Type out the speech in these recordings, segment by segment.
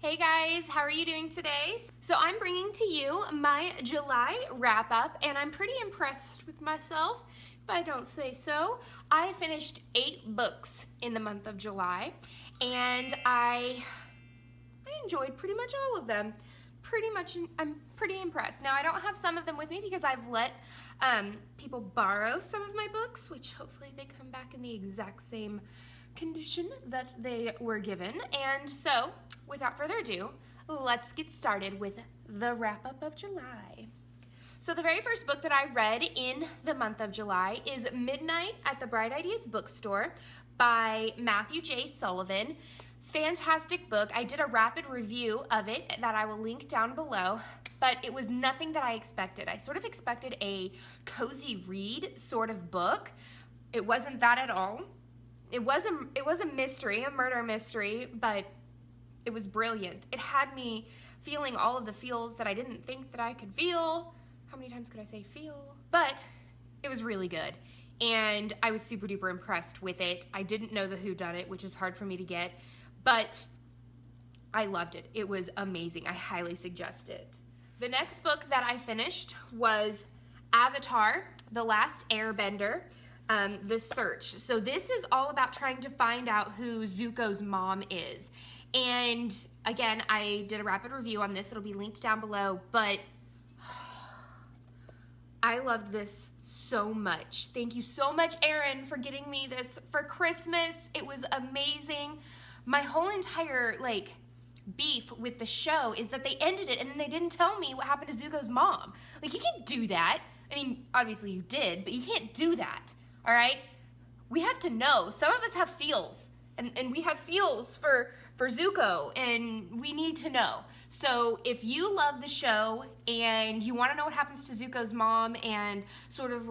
Hey guys, how are you doing today? So I'm bringing to you my July wrap up and I'm pretty impressed with myself, if I don't say so. I finished 8 books in the month of July and I enjoyed pretty much all of them. I'm pretty impressed. Now I don't have some of them with me because I've let people borrow some of my books, which hopefully they come back in the exact same condition that they were given. And so, without further ado, let's get started with the wrap-up of July. So the very first book that I read in the month of July is Midnight at the Bright Ideas Bookstore by Matthew J. Sullivan. Fantastic book. I did a rapid review of it that I will link down below, but it was nothing that I expected. I sort of expected a cozy read sort of book. It wasn't that at all. It was a mystery, a murder mystery, but it was brilliant. It had me feeling all of the feels that I didn't think that I could feel. How many times could I say feel? But it was really good. And I was super duper impressed with it. I didn't know the whodunit, which is hard for me to get, but I loved it. It was amazing. I highly suggest it. The next book that I finished was Avatar: The Last Airbender. The Search. So this is all about trying to find out who Zuko's mom is. And again, I did a rapid review on this. It'll be linked down below, but I loved this so much. Thank you so much, Erin, for getting me this for Christmas. It was amazing. My whole entire, beef with the show is that they ended it and then they didn't tell me what happened to Zuko's mom. You can't do that. I mean, obviously you did, but you can't do that. All right, we have to know. Some of us have feels, and we have feels for Zuko, and we need to know. So if you love the show and you want to know what happens to Zuko's mom and sort of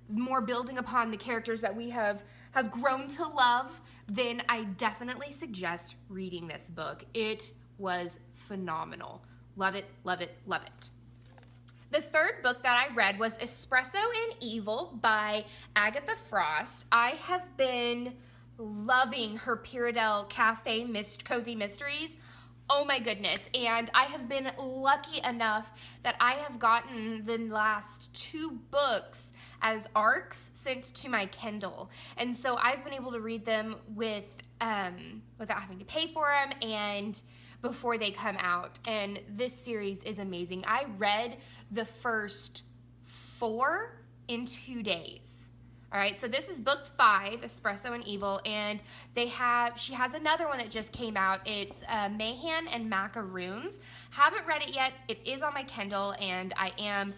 more building upon the characters that we have grown to love, then I definitely suggest reading this book. It was phenomenal. Love it, love it, love it. The third book that I read was Espresso and Evil by Agatha Frost. I have been loving her Pyradelle Cafe Cozy Mysteries. Oh my goodness. And I have been lucky enough that I have gotten the last 2 books as ARCs sent to my Kindle. And so I've been able to read them without having to pay for them and before they come out, and this series is amazing. I read the first 4 in 2 days. All right, so this is book 5, Espresso and Evil, and she has another one that just came out. It's Mayhan and Macaroons. Haven't read it yet. It is on my Kindle, and I am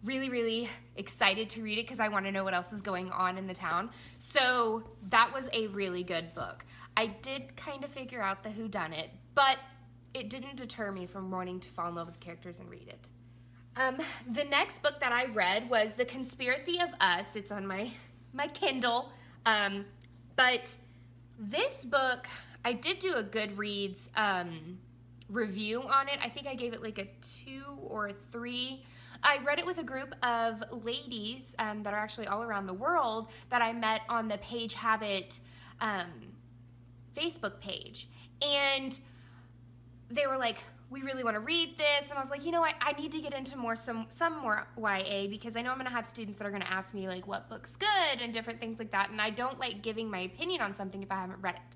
really, really excited to read it because I want to know what else is going on in the town. So that was a really good book. I did kind of figure out the whodunit, but it didn't deter me from wanting to fall in love with the characters and read it. The next book that I read was The Conspiracy of Us. It's on my Kindle. But this book, I did do a Goodreads review on it. I think I gave it a 2 or a 3. I read it with a group of ladies that are actually all around the world that I met on the Page Habit Facebook page. And they were like, we really want to read this. And I was like, you know what? I need to get into some more YA because I know I'm going to have students that are going to ask me what book's good and different things like that. And I don't like giving my opinion on something if I haven't read it.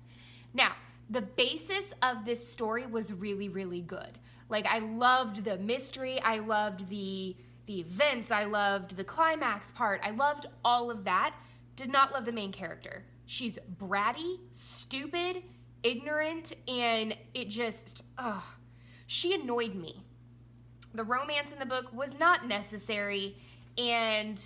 Now, the basis of this story was really, really good. I loved the mystery. I loved the events. I loved the climax part. I loved all of that. Did not love the main character. She's bratty, stupid, ignorant, and it just, she annoyed me. The romance in the book was not necessary, and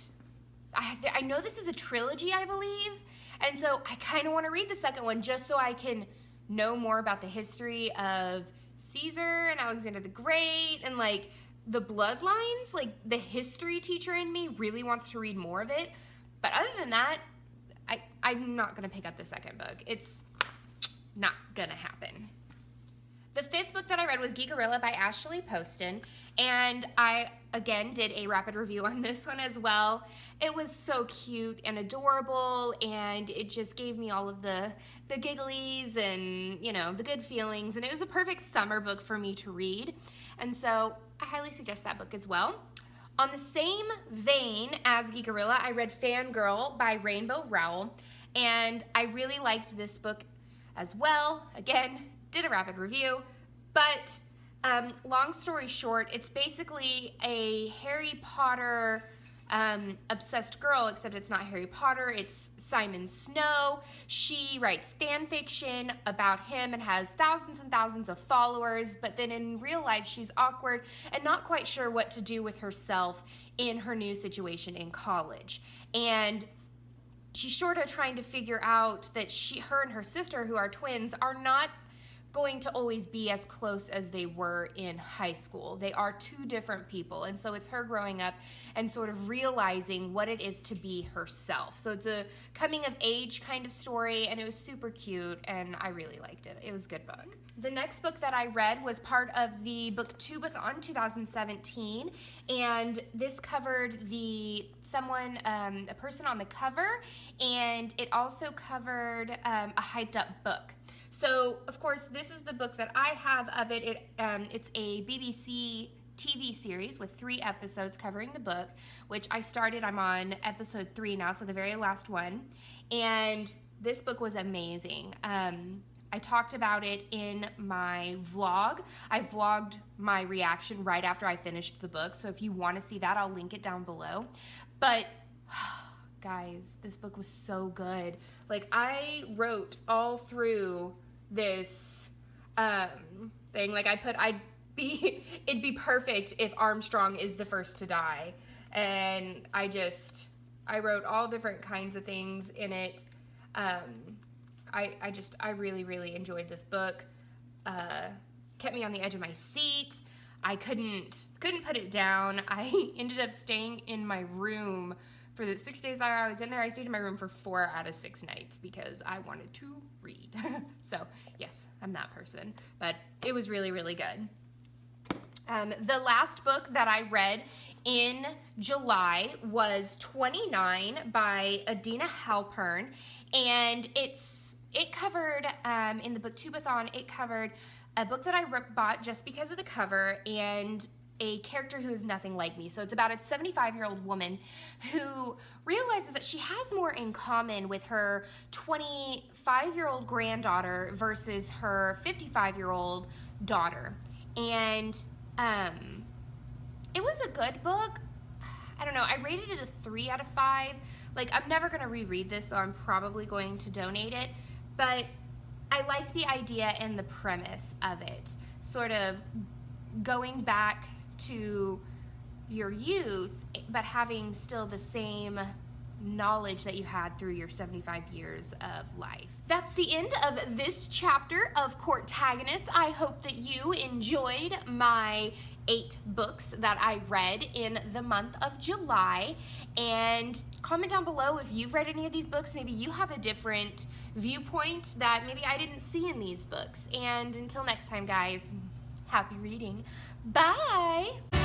I know this is a trilogy, I believe, and so I kind of want to read the second one just so I can know more about the history of Caesar and Alexander the Great and the bloodlines. The history teacher in me really wants to read more of it, but other than that, I'm not going to pick up the second book. It's not gonna happen. The 5th book that I read was Giggorilla by Ashley Poston, and I again did a rapid review on this one as well. It was so cute and adorable, and it just gave me all of the gigglies and, you know, the good feelings, and it was a perfect summer book for me to read. And so I highly suggest that book as well. On the same vein as Giggorilla, I read Fangirl by Rainbow Rowell, and I really liked this book as well. Again, did a rapid review, but long story short, it's basically a Harry Potter obsessed girl, except it's not Harry Potter, it's Simon Snow. She writes fan fiction about him and has thousands and thousands of followers, but then in real life she's awkward and not quite sure what to do with herself in her new situation in college. And she's sort of trying to figure out that her and her sister, who are twins, are not going to always be as close as they were in high school. They are two different people, and so it's her growing up and sort of realizing what it is to be herself. So it's a coming of age kind of story, and it was super cute, and I really liked it. It was a good book. The next book that I read was part of the Booktubeathon 2017, and this covered a person on the cover, and it also covered a hyped up book. So, of course, this is the book that I have of it. It's a BBC TV series with 3 episodes covering the book, which I started. I'm on episode 3 now, so the very last one. And this book was amazing. I talked about it in my vlog. I vlogged my reaction right after I finished the book, so if you want to see that, I'll link it down below. But guys, this book was so good. Like, I wrote all through this thing. Like, it'd be perfect if Armstrong is the first to die. And I wrote all different kinds of things in it. I really, really enjoyed this book. Kept me on the edge of my seat. I couldn't put it down. I ended up staying in my room for the 6 days that I was in there. I stayed in my room for 4 out of 6 nights because I wanted to read. So yes, I'm that person, but it was really, really good. The last book that I read in July was 29 by Adina Halpern, and it covered, in the Booktubeathon, it covered a book that I bought just because of the cover and a character who is nothing like me. So it's about a 75-year-old woman who realizes that she has more in common with her 25-year-old granddaughter versus her 55-year-old daughter. And it was a good book. I don't know, I rated it a 3 out of 5. Like, I'm never gonna reread this, so I'm probably going to donate it, but I like the idea and the premise of it, sort of going back to your youth, but having still the same knowledge that you had through your 75 years of life. That's the end of this chapter of Courtagonist. I hope that you enjoyed my 8 books that I read in the month of July, and comment down below if you've read any of these books. Maybe you have a different viewpoint that maybe I didn't see in these books. And until next time, guys, happy reading. Bye!